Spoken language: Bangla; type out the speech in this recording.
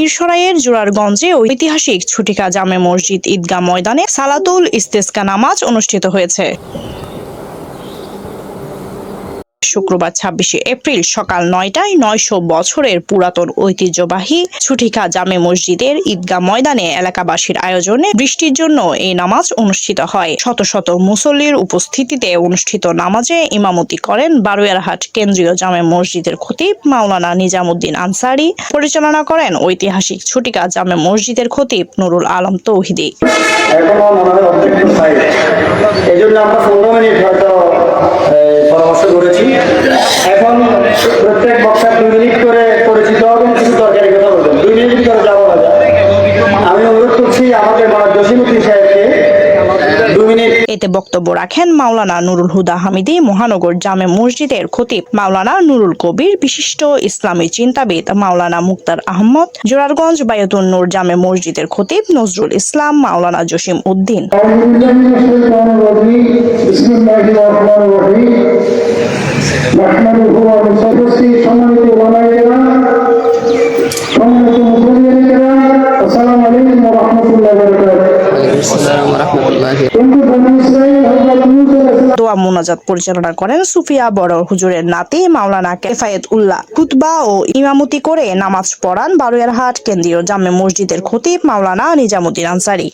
পীরসরাইয়ের জোরারগঞ্জে ঐতিহাসিক ছুটিকা জামে মসজিদ ঈদগাহ ময়দানে সালাতুল ইস্তেসকা নামাজ অনুষ্ঠিত হয়েছে। শুক্রবার ২৬শে এপ্রিল সকাল ৯টায় ৯০০ বছরের পুরাতন ঐতিহ্যবাহী ছুটিকা জামে মসজিদের ঈদগাহ ময়দানে এলাকাবাসীর আয়োজনে বৃষ্টির জন্য এই নামাজ অনুষ্ঠিত হয়। শত শত মুসল্লির উপস্থিতিতে অনুষ্ঠিত নামাজে ইমামতি করেন বারুয়ারহাট কেন্দ্রীয় জামে মসজিদের খতিব মাওলানা নিজামুদ্দিন আনসারী। পরিচালনা করেন ঐতিহাসিক ছুটিকা জামে মসজিদের খতিব নুরুল আলম তৌহিদি। পরামর্শ করেছি। এখন প্রত্যেক বক্তা 2 মিনিট করে পরিচিত হবেন, কিছু দরকারি কথা বলবেন। 2 মিনিট ভিতরে যাবো না। আমি অনুরোধ করছি আমাদের জসিমউদ্দিন সাহেবকে 2 মিনিট। এতে বক্তব্য রাখেন মাওলানা নুরুল হুদা হামিদি, মহানগর জামে মসজিদের খতিব মাওলানা নুরুল কবির, বিশিষ্ট ইসলামী চিন্তাবিদ মাওলানা মুক্তার আহমদ, জোরারগঞ্জ বায়তুন নূর জামে মসজিদের খতিব নজরুল ইসলাম, মাওলানা জসিম উদ্দিন। দোয়া মুনাজাত পরিচালনা করেন সুফিয়া বড় হুজুরের নাতি মাওলানা কেফায়েত উল্লাহ। খুতবা ও ইমামতি করে নামাজ পড়ান বারুয়ারহাট কেন্দ্রীয় জামে মসজিদের খতিব মাওলানা নিজামুদ্দিন আনসারী।